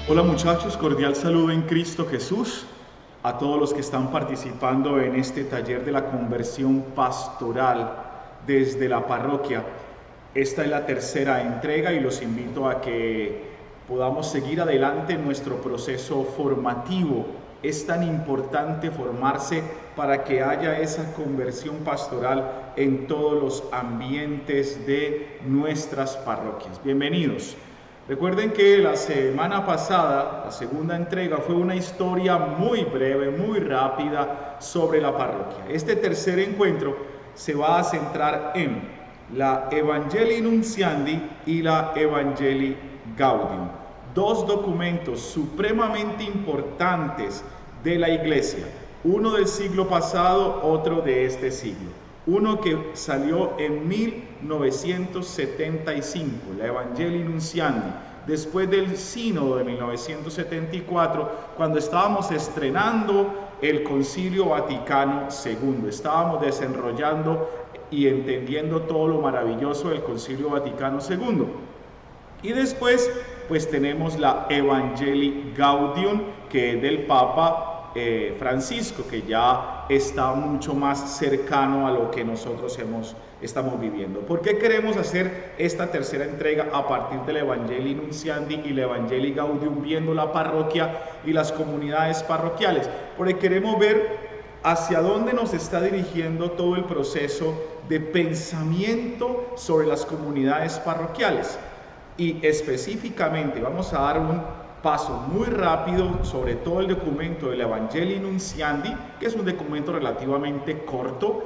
Hola muchachos, cordial saludo en Cristo Jesús a todos los que están participando en este taller de la conversión pastoral desde la parroquia. Esta es la tercera entrega y los invito a que podamos seguir adelante en nuestro proceso formativo. Es tan importante formarse para que haya esa conversión pastoral en todos los ambientes de nuestras parroquias. Bienvenidos. Recuerden que la semana pasada, la segunda entrega, fue una historia muy breve, muy rápida sobre la parroquia. Este tercer encuentro se va a centrar en la Evangelii Nunciandi y la Evangelii Gaudium, dos documentos supremamente importantes de la Iglesia, uno del siglo pasado, otro de este siglo. Uno que salió en 1975, la Evangelii Nunciandi, después del sínodo de 1974, cuando estábamos estrenando el Concilio Vaticano II, estábamos desenrollando y entendiendo todo lo maravilloso del Concilio Vaticano II. Y después, pues tenemos la Evangelii Gaudium, que es del Papa Francisco, que ya está mucho más cercano a lo que nosotros estamos viviendo. ¿Por qué queremos hacer esta tercera entrega a partir de la Evangelii Nunciandi y la Evangelii Gaudium, viendo la parroquia y las comunidades parroquiales? Porque queremos ver hacia dónde nos está dirigiendo todo el proceso de pensamiento sobre las comunidades parroquiales. Y específicamente vamos a dar un paso muy rápido sobre todo el documento de la Evangelii Nunciandi, que es un documento relativamente corto,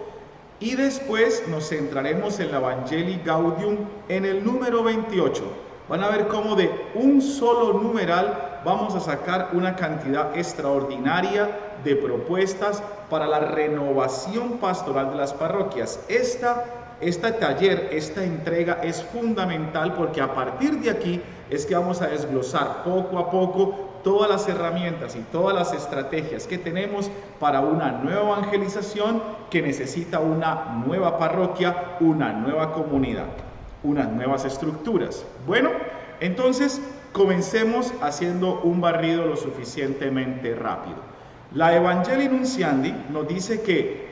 y después nos centraremos en la Evangelii Gaudium en el número 28. Van a ver cómo de un solo numeral vamos a sacar una cantidad extraordinaria de propuestas para la renovación pastoral de las parroquias. Este taller, esta entrega es fundamental porque a partir de aquí es que vamos a desglosar poco a poco todas las herramientas y todas las estrategias que tenemos para una nueva evangelización que necesita una nueva parroquia, una nueva comunidad, unas nuevas estructuras. Bueno, entonces comencemos haciendo un barrido lo suficientemente rápido. La Evangelii Nunciandi nos dice que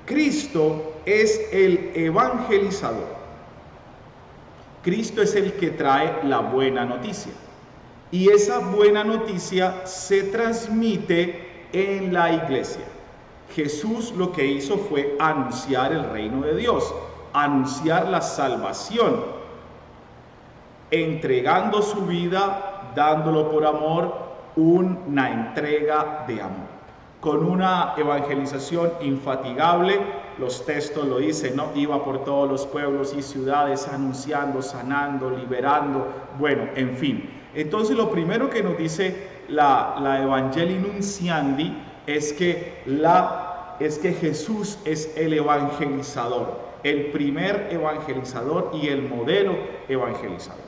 Cristo es el evangelizador. Cristo es el que trae la buena noticia. Y esa buena noticia se transmite en la iglesia. Jesús lo que hizo fue anunciar el reino de Dios, anunciar la salvación, entregando su vida, dándolo por amor, una entrega de amor. Con una evangelización infatigable, los textos lo dicen, ¿no? Iba por todos los pueblos y ciudades anunciando, sanando, liberando, bueno, en fin. Entonces lo primero que nos dice la Evangelii Nunciandi es que Jesús es el evangelizador, el primer evangelizador y el modelo evangelizador.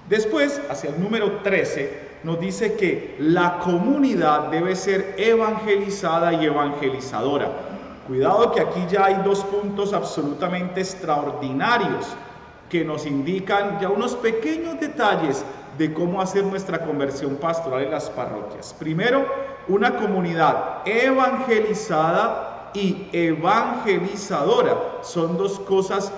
Después, hacia el número 13, nos dice que la comunidad debe ser evangelizada y evangelizadora. Cuidado que aquí ya hay dos puntos absolutamente extraordinarios que nos indican ya unos pequeños detalles de cómo hacer nuestra conversión pastoral en las parroquias. Primero, una comunidad evangelizada y evangelizadora. Son dos cosas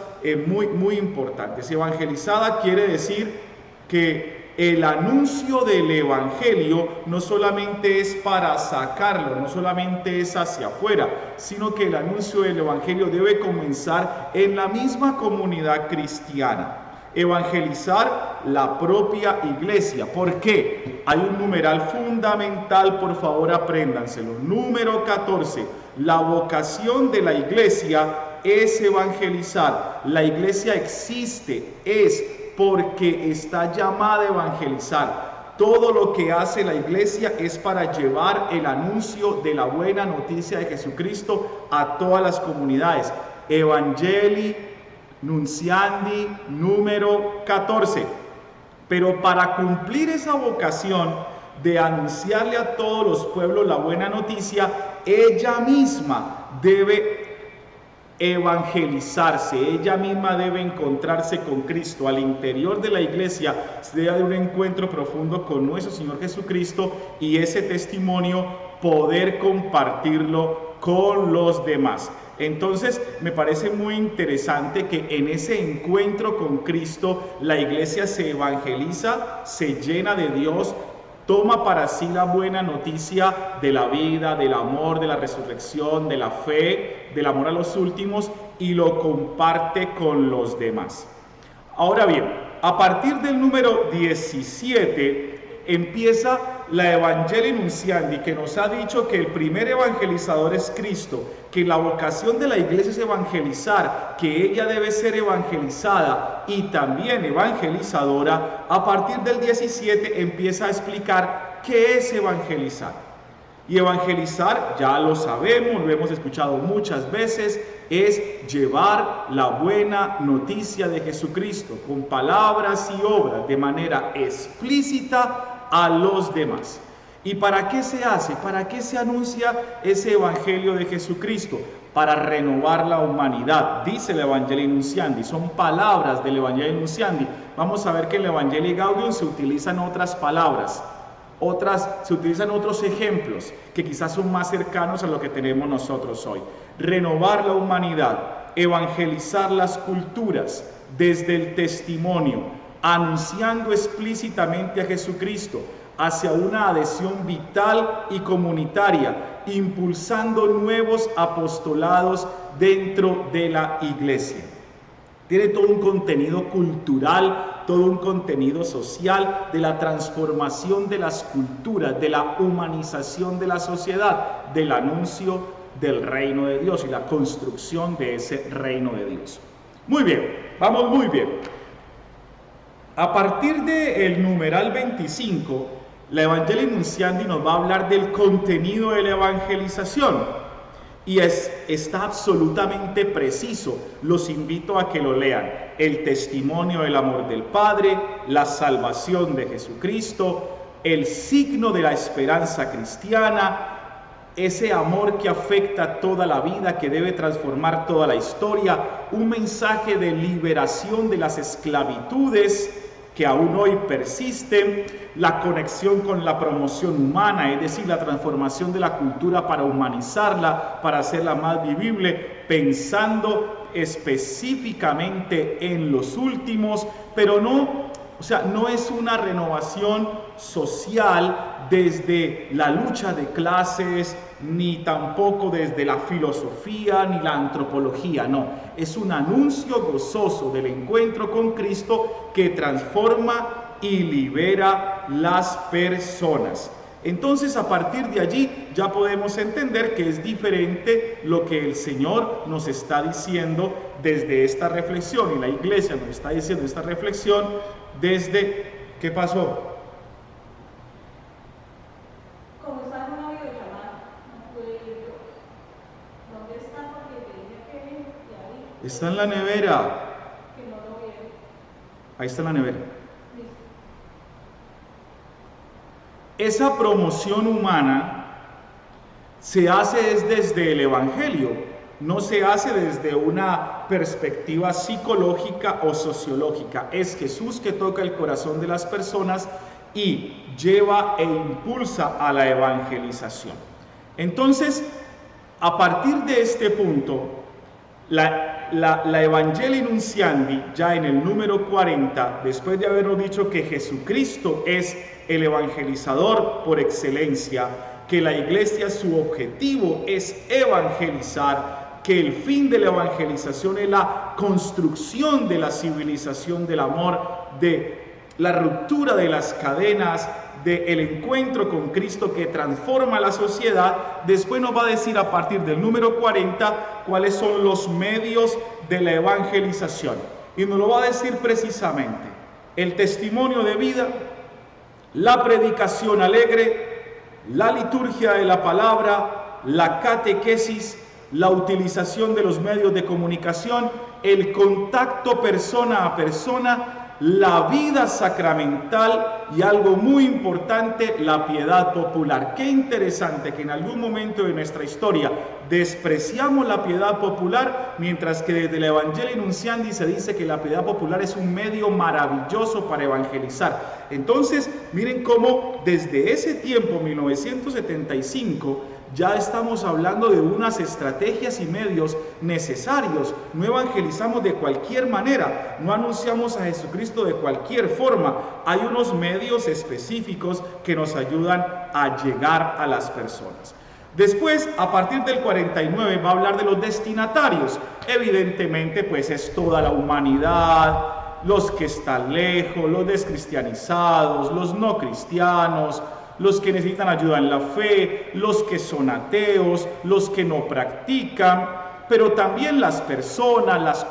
muy importantes. Evangelizada quiere decir que el anuncio del evangelio no solamente es para sacarlo, no solamente es hacia afuera, sino que el anuncio del evangelio debe comenzar en la misma comunidad cristiana. Evangelizar la propia iglesia. ¿Por qué? Hay un numeral fundamental, por favor apréndanselo. Número 14. La vocación de la iglesia es evangelizar. La iglesia existe, porque está llamada a evangelizar. Todo lo que hace la iglesia es para llevar el anuncio de la buena noticia de Jesucristo a todas las comunidades. Evangelii Nunciandi número 14. Pero para cumplir esa vocación de anunciarle a todos los pueblos la buena noticia, ella misma debe evangelizarse. Ella misma debe encontrarse con Cristo. Al interior de la iglesia se debe dar un encuentro profundo con nuestro Señor Jesucristo y ese testimonio poder compartirlo con los demás. Entonces me parece muy interesante que en ese encuentro con Cristo la iglesia se evangeliza, se llena de Dios, toma para sí la buena noticia de la vida, del amor, de la resurrección, de la fe, del amor a los últimos y lo comparte con los demás. Ahora bien, a partir del número 17 empieza la Evangelii Nuntiandi, que nos ha dicho que el primer evangelizador es Cristo, que la vocación de la iglesia es evangelizar, que ella debe ser evangelizada y también evangelizadora. A partir del 17 empieza a explicar qué es evangelizar. Y evangelizar, ya lo sabemos, lo hemos escuchado muchas veces, es llevar la buena noticia de Jesucristo con palabras y obras de manera explícita a los demás. ¿Y para qué se hace? ¿Para qué se anuncia ese evangelio de Jesucristo? Para renovar la humanidad, dice el Evangelii Nuntiandi, son palabras del Evangelii Nuntiandi. Vamos a ver que en el Evangelii Gaudium se utilizan otras palabras, se utilizan otros ejemplos que quizás son más cercanos a lo que tenemos nosotros hoy. Renovar la humanidad, evangelizar las culturas desde el testimonio, anunciando explícitamente a Jesucristo hacia una adhesión vital y comunitaria, impulsando nuevos apostolados dentro de la iglesia. Tiene todo un contenido cultural, todo un contenido social de la transformación de las culturas, de la humanización de la sociedad, del anuncio del reino de Dios y la construcción de ese reino de Dios. Muy bien, vamos muy bien. A partir del numeral 25, la Evangelii Nuntiandi nos va a hablar del contenido de la evangelización y está absolutamente preciso. Los invito a que lo lean. El testimonio del amor del Padre, la salvación de Jesucristo, el signo de la esperanza cristiana, ese amor que afecta toda la vida, que debe transformar toda la historia, un mensaje de liberación de las esclavitudes que aún hoy persisten, la conexión con la promoción humana, es decir, la transformación de la cultura para humanizarla, para hacerla más vivible, pensando específicamente en los últimos, pero no es una renovación social desde la lucha de clases, ni tampoco desde la filosofía, ni la antropología, no. Es un anuncio gozoso del encuentro con Cristo que transforma y libera las personas. Entonces, a partir de allí ya podemos entender que es diferente lo que el Señor nos está diciendo desde esta reflexión, y la iglesia nos está diciendo esta reflexión desde, ¿qué pasó? Como está en una videollamada, no pude ir yo. ¿Dónde está? Porque te dije que ahí. Está en la nevera. Que no lo vieron. Ahí está en la nevera. Listo. Esa promoción humana se hace desde el Evangelio, no se hace desde una perspectiva psicológica o sociológica. Es Jesús que toca el corazón de las personas y lleva e impulsa a la evangelización. Entonces, a partir de este punto, la Evangelii Nuntiandi, ya en el número 40, después de habernos dicho que Jesucristo es el evangelizador por excelencia, que la iglesia, su objetivo es evangelizar, que el fin de la evangelización es la construcción de la civilización del amor, de la ruptura de las cadenas, del encuentro con Cristo que transforma la sociedad. Después nos va a decir a partir del número 40 cuáles son los medios de la evangelización. Y nos lo va a decir precisamente: el testimonio de vida, la predicación alegre, la liturgia de la palabra, la catequesis, la utilización de los medios de comunicación, el contacto persona a persona la vida sacramental y algo muy importante, la piedad popular. Qué interesante que en algún momento de nuestra historia despreciamos la piedad popular, mientras que desde el Evangelii Nuntiandi se dice que la piedad popular es un medio maravilloso para evangelizar. Entonces, miren cómo desde ese tiempo, 1975, ya estamos hablando de unas estrategias y medios necesarios. No evangelizamos de cualquier manera, no anunciamos a Jesucristo de cualquier forma. Hay unos medios específicos que nos ayudan a llegar a las personas. Después, a partir del 49, va a hablar de los destinatarios. Evidentemente, pues es toda la humanidad, los que están lejos, los descristianizados, los no cristianos, los que necesitan ayuda en la fe, los que son ateos, los que no practican, pero también las personas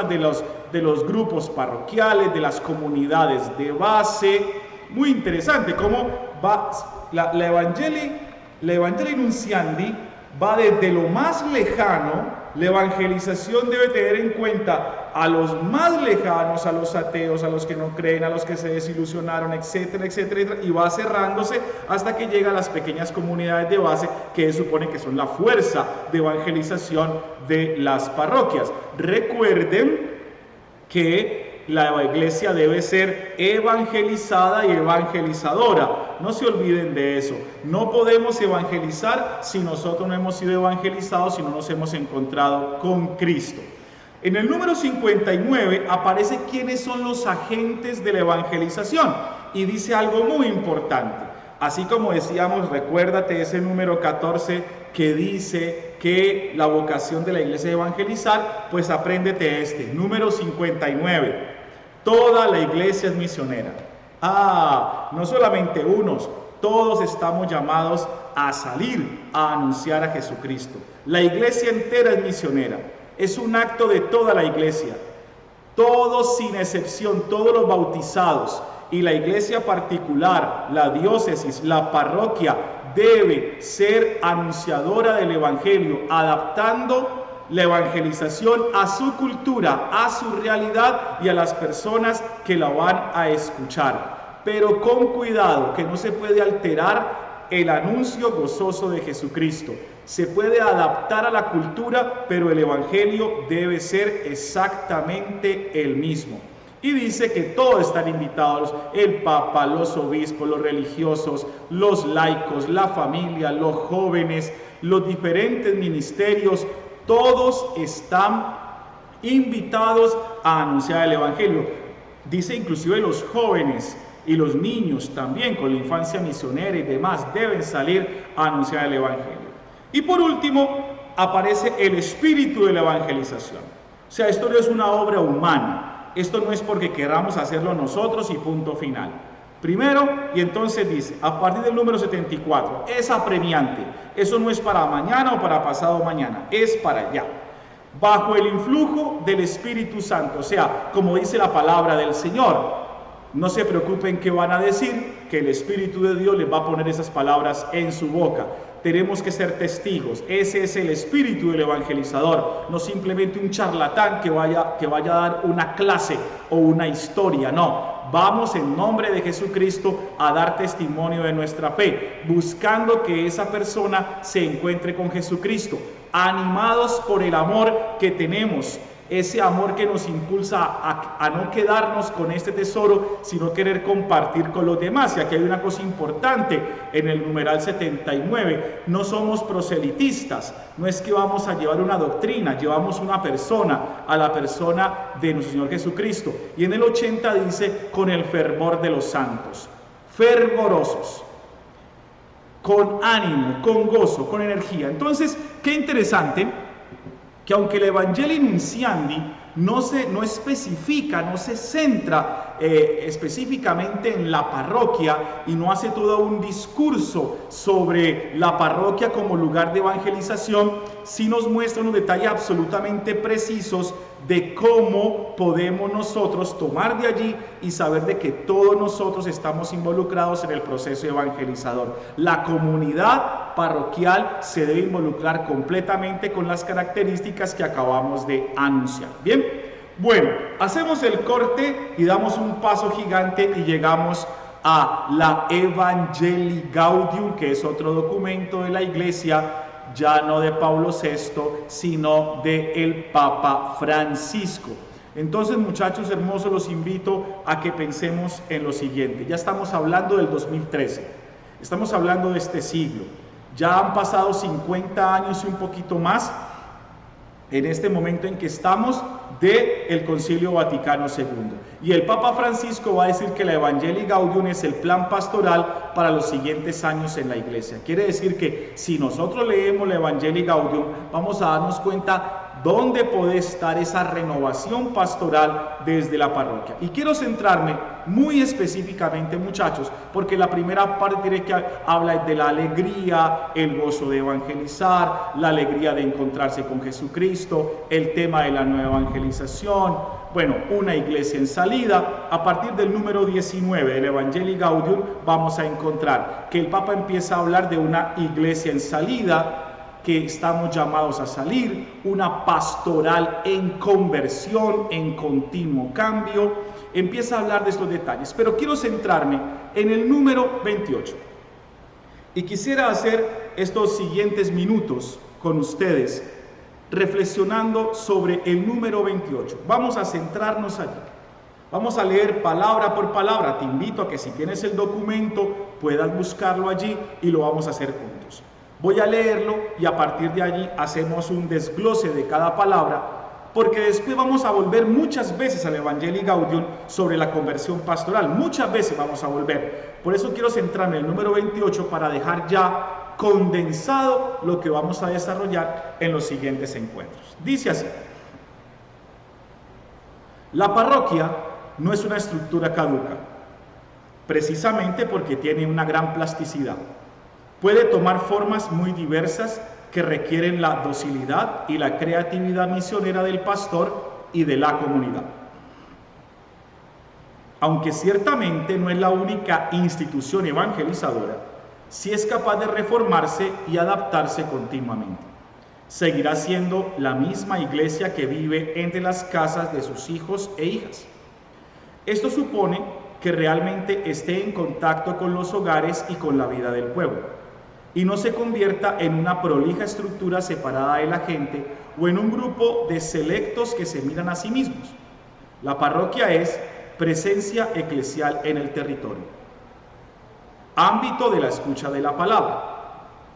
de los grupos parroquiales, de las comunidades de base. Muy interesante cómo va la Evangelii Nuntiandi, va desde lo más lejano. La evangelización debe tener en cuenta a los más lejanos, a los ateos, a los que no creen, a los que se desilusionaron, etcétera, etcétera, y va cerrándose hasta que llega a las pequeñas comunidades de base, que supone que son la fuerza de evangelización de las parroquias. Recuerden que la iglesia debe ser evangelizada y evangelizadora. No se olviden de eso. No podemos evangelizar si nosotros no hemos sido evangelizados, si no nos hemos encontrado con Cristo. En el número 59 aparece quiénes son los agentes de la evangelización y dice algo muy importante. Así como decíamos, recuérdate ese número 14 que dice que la vocación de la iglesia es evangelizar, pues apréndete este, número 59. Toda la iglesia es misionera. No solamente unos, todos estamos llamados a salir a anunciar a Jesucristo. La iglesia entera es misionera. Es un acto de toda la iglesia. Todos sin excepción, todos los bautizados y la iglesia particular, la diócesis, la parroquia, debe ser anunciadora del evangelio, adaptando la evangelización a su cultura, a su realidad y a las personas que la van a escuchar. Pero con cuidado, que no se puede alterar el anuncio gozoso de Jesucristo. Se puede adaptar a la cultura, pero el evangelio debe ser exactamente el mismo. Y dice que todos están invitados, el Papa, los obispos, los religiosos, los laicos, la familia, los jóvenes, los diferentes ministerios, todos están invitados a anunciar el evangelio. Dice inclusive los jóvenes y los niños también, con la infancia misionera y demás, deben salir a anunciar el evangelio. Y por último, aparece el espíritu de la evangelización. O sea, esto no es una obra humana. Esto no es porque queramos hacerlo nosotros y punto final. Primero, y entonces dice, a partir del número 74, es apremiante. Eso no es para mañana o para pasado mañana, es para allá. Bajo el influjo del Espíritu Santo, o sea, como dice la palabra del Señor. No se preocupen qué van a decir, que el Espíritu de Dios les va a poner esas palabras en su boca. Tenemos que ser testigos. Ese es el espíritu del evangelizador, no simplemente un charlatán que vaya a dar una clase o una historia, no. Vamos en nombre de Jesucristo a dar testimonio de nuestra fe, buscando que esa persona se encuentre con Jesucristo, animados por el amor que tenemos. Ese amor que nos impulsa a no quedarnos con este tesoro, sino querer compartir con los demás. Y aquí hay una cosa importante en el numeral 79, no somos proselitistas, no es que vamos a llevar una doctrina, llevamos una persona, a la persona de nuestro Señor Jesucristo. Y en el 80 dice, con el fervor de los santos, fervorosos, con ánimo, con gozo, con energía. Entonces, qué interesante que aunque el Evangelii Nuntiandi no especifica, no se centra específicamente en la parroquia y no hace todo un discurso sobre la parroquia como lugar de evangelización, sí nos muestra unos detalles absolutamente precisos de cómo podemos nosotros tomar de allí y saber de que todos nosotros estamos involucrados en el proceso evangelizador. La comunidad parroquial se debe involucrar completamente con las características que acabamos de anunciar. Bien, Bueno, hacemos el corte y damos un paso gigante y llegamos a la Evangelii Gaudium, que es otro documento de la Iglesia, ya no de Pablo VI, sino del Papa Francisco. Entonces, muchachos hermosos, los invito a que pensemos en lo siguiente. Ya estamos hablando del 2013, estamos hablando de este siglo. Ya han pasado 50 años y un poquito más en este momento en que estamos del Concilio Vaticano II. Y el Papa Francisco va a decir que la Evangelii Gaudium es el plan pastoral para los siguientes años en la Iglesia. Quiere decir que si nosotros leemos la Evangelii Gaudium, vamos a darnos cuenta dónde puede estar esa renovación pastoral desde la parroquia. Y quiero centrarme muy específicamente, muchachos, porque la primera parte diré que habla de la alegría, el gozo de evangelizar, la alegría de encontrarse con Jesucristo, el tema de la nueva evangelización, bueno, una iglesia en salida. A partir del número 19 del Evangelii Gaudium vamos a encontrar que el Papa empieza a hablar de una iglesia en salida, que estamos llamados a salir, una pastoral en conversión, en continuo cambio. Empieza a hablar de estos detalles, pero quiero centrarme en el número 28. Y quisiera hacer estos siguientes minutos con ustedes, reflexionando sobre el número 28. Vamos a centrarnos allí. Vamos a leer palabra por palabra. Te invito a que si tienes el documento puedas buscarlo allí y lo vamos a hacer juntos. Voy a leerlo y a partir de allí hacemos un desglose de cada palabra, porque después vamos a volver muchas veces al Evangelii Gaudium sobre la conversión pastoral. Muchas veces vamos a volver. Por eso quiero centrarme en el número 28 para dejar ya condensado lo que vamos a desarrollar en los siguientes encuentros. Dice así: la parroquia no es una estructura caduca, precisamente porque tiene una gran plasticidad. Puede tomar formas muy diversas que requieren la docilidad y la creatividad misionera del pastor y de la comunidad. Aunque ciertamente no es la única institución evangelizadora, sí es capaz de reformarse y adaptarse continuamente. Seguirá siendo la misma iglesia que vive entre las casas de sus hijos e hijas. Esto supone que realmente esté en contacto con los hogares y con la vida del pueblo, y no se convierta en una prolija estructura separada de la gente o en un grupo de selectos que se miran a sí mismos. La parroquia es presencia eclesial en el territorio, ámbito de la escucha de la palabra,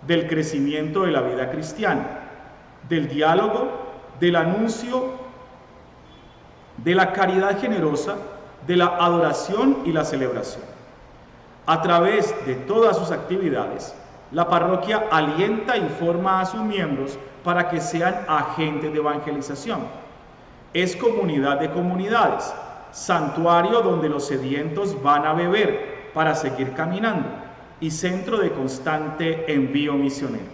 del crecimiento de la vida cristiana, del diálogo, del anuncio, de la caridad generosa, de la adoración y la celebración. A través de todas sus actividades, la parroquia alienta y forma a sus miembros para que sean agentes de evangelización. Es comunidad de comunidades, santuario donde los sedientos van a beber para seguir caminando y centro de constante envío misionero.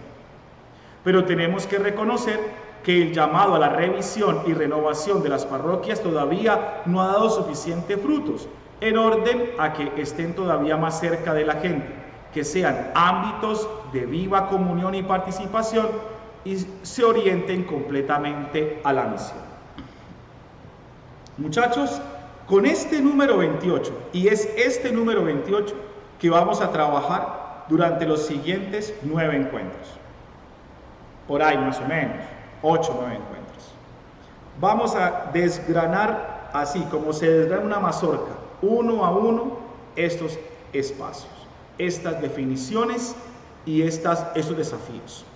Pero tenemos que reconocer que el llamado a la revisión y renovación de las parroquias todavía no ha dado suficientes frutos, en orden a que estén todavía más cerca de la gente, que sean ámbitos de viva comunión y participación y se orienten completamente a la misión. Muchachos, con este número 28, y es este número 28 que vamos a trabajar durante los siguientes 9 encuentros. Por ahí más o menos, 8 o 9 encuentros. Vamos a desgranar así como se desgrana una mazorca, uno a uno, estos espacios, estas definiciones y estos desafíos.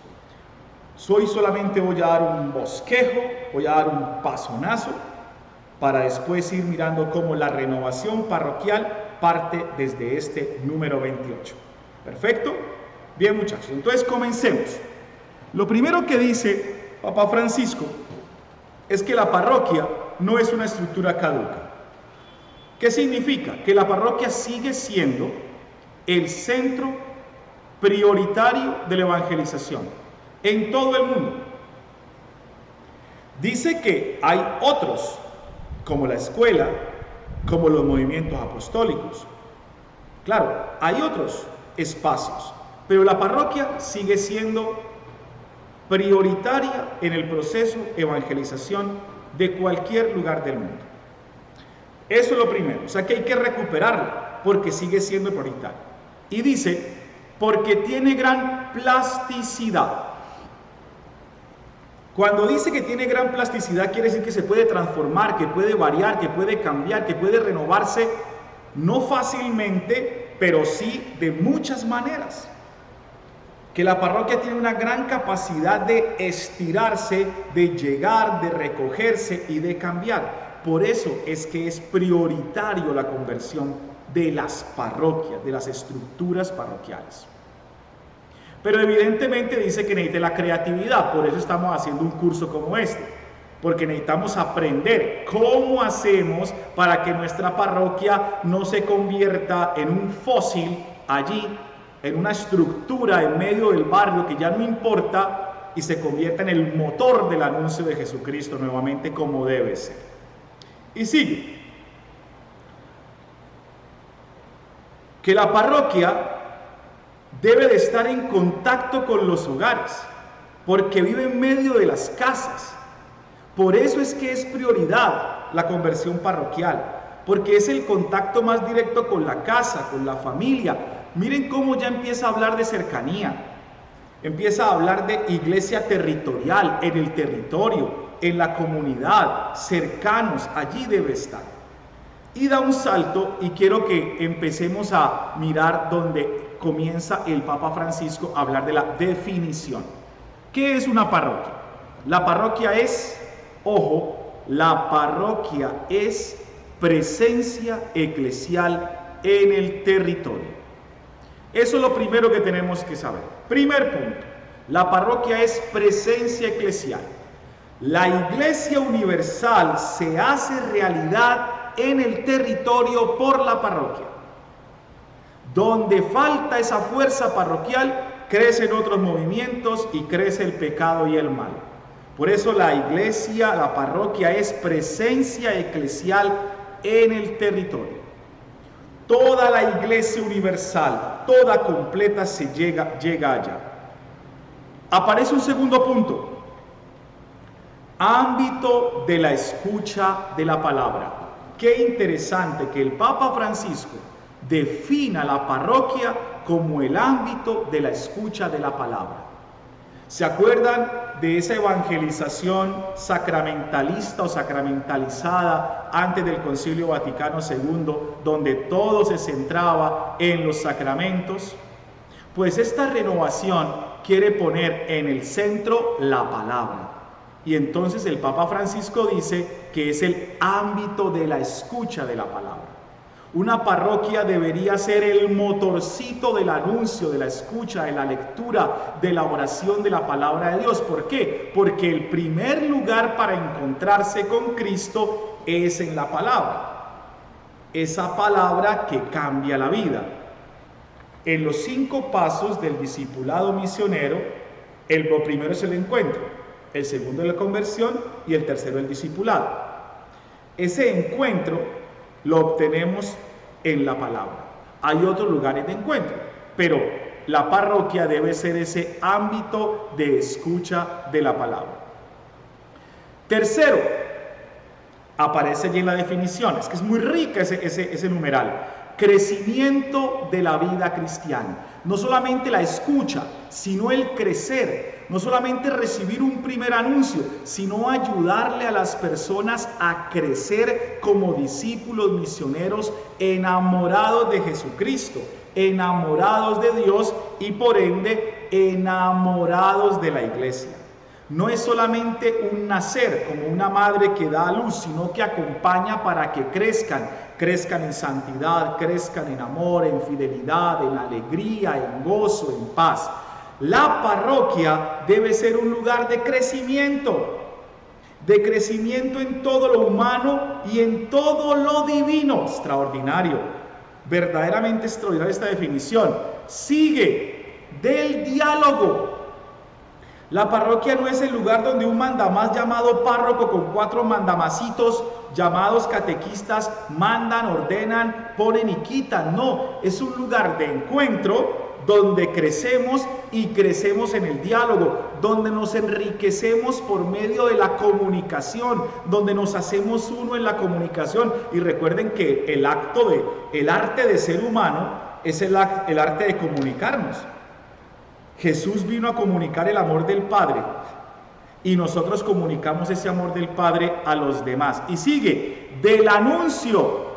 Hoy solamente voy a dar un bosquejo, voy a dar un pasonazo para después ir mirando cómo la renovación parroquial parte desde este número 28. ¿Perfecto? Bien, muchachos, entonces comencemos. Lo primero que dice Papa Francisco es que la parroquia no es una estructura caduca. ¿Qué significa? Que la parroquia sigue siendo el centro prioritario de la evangelización en todo el mundo. Dice que hay otros, como la escuela, como los movimientos apostólicos. Claro, hay otros espacios, pero la parroquia sigue siendo prioritaria en el proceso de evangelización de cualquier lugar del mundo. Eso es lo primero, o sea que hay que recuperarlo, porque sigue siendo prioritario. Y dice, porque tiene gran plasticidad. Cuando dice que tiene gran plasticidad, quiere decir que se puede transformar, que puede variar, que puede cambiar, que puede renovarse, no fácilmente, pero sí de muchas maneras. Que la parroquia tiene una gran capacidad de estirarse, de llegar, de recogerse y de cambiar. Por eso es que es prioritario la conversión de las parroquias, de las estructuras parroquiales. Pero evidentemente dice que necesita la creatividad, por eso estamos haciendo un curso como este, porque necesitamos aprender cómo hacemos para que nuestra parroquia no se convierta en un fósil allí, en una estructura en medio del barrio que ya no importa y se convierta en el motor del anuncio de Jesucristo nuevamente como debe ser. Y sigue, que la parroquia debe de estar en contacto con los hogares, porque vive en medio de las casas. Por eso es que es prioridad la conversión parroquial, porque es el contacto más directo con la casa, con la familia. Miren cómo ya empieza a hablar de cercanía, empieza a hablar de iglesia territorial, en el territorio, en la comunidad, cercanos, allí debe estar. Y da un salto y quiero que empecemos a mirar donde comienza el Papa Francisco a hablar de la definición. ¿Qué es una parroquia? La parroquia es, ojo, la parroquia es presencia eclesial en el territorio. Eso es lo primero que tenemos que saber. Primer punto, la parroquia es presencia eclesial. La Iglesia Universal se hace realidad en el territorio por la parroquia. Donde falta esa fuerza parroquial, crecen otros movimientos y crece el pecado y el mal. Por eso la iglesia, la parroquia es presencia eclesial en el territorio. Toda la Iglesia Universal, toda completa, se llega allá. Aparece un segundo punto. Ámbito de la escucha de la palabra. Qué interesante que el Papa Francisco defina la parroquia como el ámbito de la escucha de la palabra. ¿Se acuerdan de esa evangelización sacramentalista o sacramentalizada antes del Concilio Vaticano II, donde todo se centraba en los sacramentos? Pues esta renovación quiere poner en el centro la palabra. Y entonces el Papa Francisco dice que es el ámbito de la escucha de la palabra. Una parroquia debería ser el motorcito del anuncio, de la escucha, de la lectura, de la oración de la palabra de Dios. ¿Por qué? Porque el primer lugar para encontrarse con Cristo es en la palabra. Esa palabra que cambia la vida. En los 5 pasos del discipulado misionero, lo primero es el encuentro, el segundo es la conversión y el tercero el discipulado. Ese encuentro lo obtenemos en la palabra. Hay otros lugares de encuentro, pero la parroquia debe ser ese ámbito de escucha de la palabra. Tercero, aparece allí en la definición, es que es muy rica ese numeral. Crecimiento de la vida cristiana. No solamente la escucha, sino el crecer. No solamente recibir un primer anuncio, sino ayudarle a las personas a crecer como discípulos misioneros enamorados de Jesucristo, enamorados de Dios y por ende enamorados de la iglesia. No es solamente un nacer como una madre que da a luz, sino que acompaña para que crezcan en santidad, crezcan en amor, en fidelidad, en alegría, en gozo, en paz. La parroquia debe ser un lugar de crecimiento en todo lo humano y en todo lo divino. Extraordinario, verdaderamente extraordinaria esta definición. Sigue del diálogo. La parroquia no es el lugar donde un mandamás llamado párroco con 4 mandamacitos llamados catequistas mandan, ordenan, ponen y quitan. No, es un lugar de encuentro donde crecemos y crecemos en el diálogo, donde nos enriquecemos por medio de la comunicación, donde nos hacemos uno en la comunicación. Y recuerden que el arte de ser humano es el arte de comunicarnos. Jesús vino a comunicar el amor del Padre y nosotros comunicamos ese amor del Padre a los demás. Y sigue, ¿del anuncio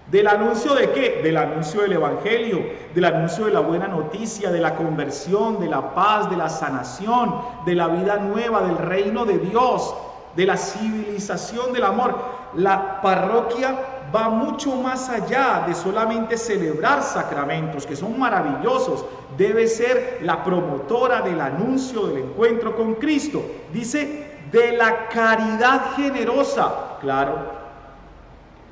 de qué? Del anuncio del Evangelio, del anuncio de la buena noticia, de la conversión, de la paz, de la sanación, de la vida nueva, del reino de Dios, de la civilización del amor. La parroquia va mucho más allá de solamente celebrar sacramentos, que son maravillosos. Debe ser la promotora del anuncio del encuentro con Cristo. Dice, de la caridad generosa. Claro,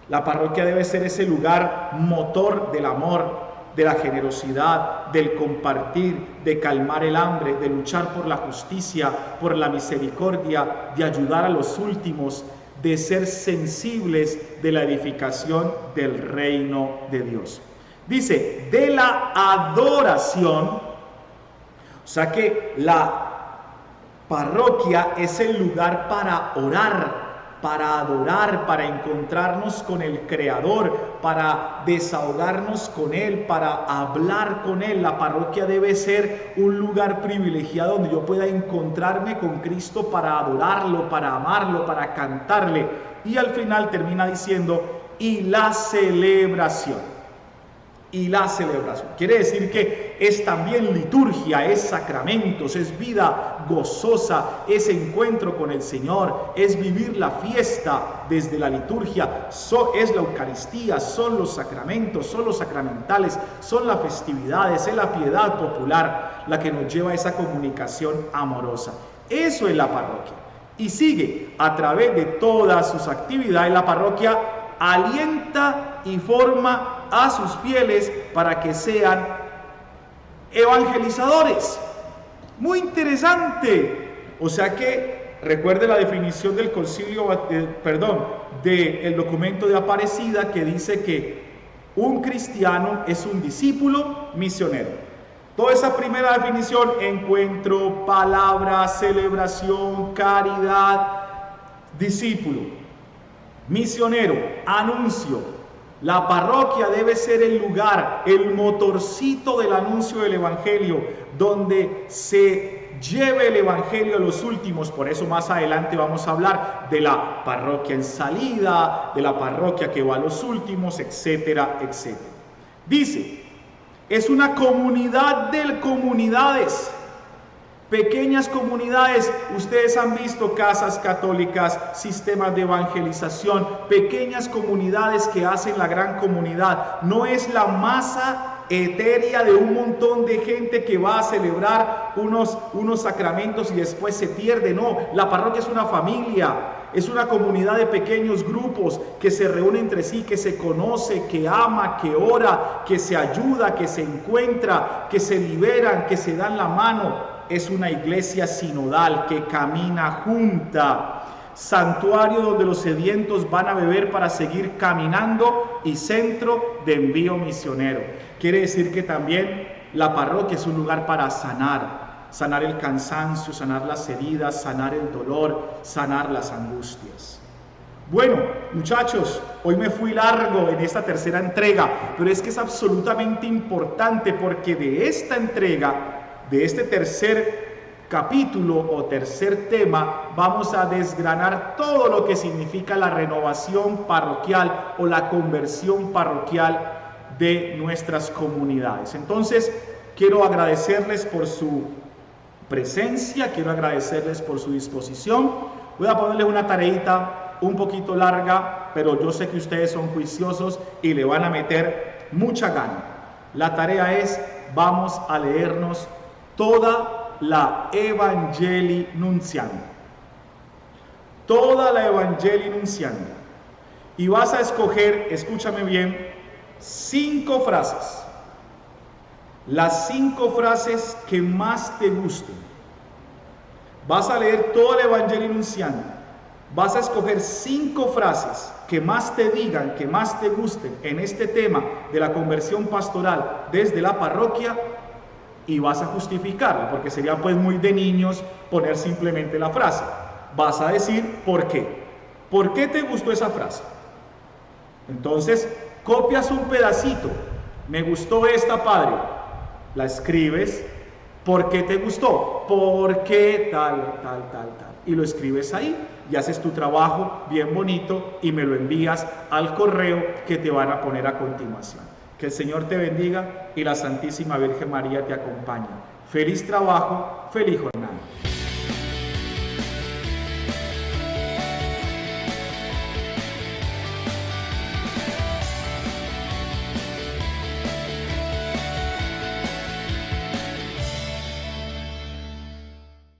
la parroquia debe ser ese lugar motor del amor, de la generosidad, del compartir, de calmar el hambre, de luchar por la justicia, por la misericordia, de ayudar a los últimos, de ser sensibles de la edificación del reino de Dios. Dice, de la adoración, o sea que la parroquia es el lugar para orar, para adorar, para encontrarnos con el Creador, para desahogarnos con Él, para hablar con Él. La parroquia debe ser un lugar privilegiado donde yo pueda encontrarme con Cristo para adorarlo, para amarlo, para cantarle. Y al final termina diciendo, y la celebración. Y la celebración. Quiere decir que es también liturgia, es sacramentos, es vida gozosa, es encuentro con el Señor, es vivir la fiesta desde la liturgia, es la Eucaristía, son los sacramentos, son los sacramentales, son las festividades, es la piedad popular la que nos lleva a esa comunicación amorosa. Eso es la parroquia. Y sigue, a través de todas sus actividades, la parroquia alienta y forma a sus fieles para que sean evangelizadores. Muy interesante. O sea que recuerde la definición del del documento de Aparecida, que dice que un cristiano es un discípulo misionero. Toda esa primera definición, encuentro, palabra, celebración, caridad, discípulo, misionero, anuncio. La parroquia debe ser el lugar, el motorcito del anuncio del Evangelio, donde se lleve el Evangelio a los últimos. Por eso más adelante vamos a hablar de la parroquia en salida, de la parroquia que va a los últimos, etcétera, etcétera. Dice, es una comunidad de comunidades. Pequeñas comunidades, ustedes han visto casas católicas, sistemas de evangelización, pequeñas comunidades que hacen la gran comunidad. No es la masa etérea de un montón de gente que va a celebrar unos sacramentos y después se pierde. No, la parroquia es una familia, es una comunidad de pequeños grupos que se reúnen entre sí, que se conoce, que ama, que ora, que se ayuda, que se encuentra, que se liberan, que se dan la mano. Es una iglesia sinodal que camina junta, santuario donde los sedientos van a beber para seguir caminando y centro de envío misionero. Quiere decir que también la parroquia es un lugar para sanar el cansancio, sanar las heridas, sanar el dolor, sanar las angustias. Bueno, muchachos, hoy me fui largo en esta tercera entrega, pero es que es absolutamente importante porque de esta entrega, de este tercer capítulo o tercer tema, vamos a desgranar todo lo que significa la renovación parroquial o la conversión parroquial de nuestras comunidades. Entonces, quiero agradecerles por su presencia, quiero agradecerles por su disposición. Voy a ponerles una tareita un poquito larga, pero yo sé que ustedes son juiciosos y le van a meter mucha gana. La tarea es, vamos a leernos toda la Evangelii Nuntiandi. Toda la Evangelii Nuntiandi. Y vas a escoger, escúchame bien, 5 frases. Las 5 frases que más te gusten. Vas a leer toda la Evangelii Nuntiandi. Vas a escoger 5 frases que más te digan, que más te gusten en este tema de la conversión pastoral desde la parroquia. y vas a justificarla, porque sería pues muy de niños poner simplemente la frase. Vas a decir por qué. ¿Por qué te gustó esa frase? Entonces, copias un pedacito. Me gustó esta, padre. La escribes. ¿Por qué te gustó? Porque tal. Y lo escribes ahí y haces tu trabajo bien bonito y me lo envías al correo que te van a poner a continuación. Que el Señor te bendiga y la Santísima Virgen María te acompañe. Feliz trabajo, feliz jornada.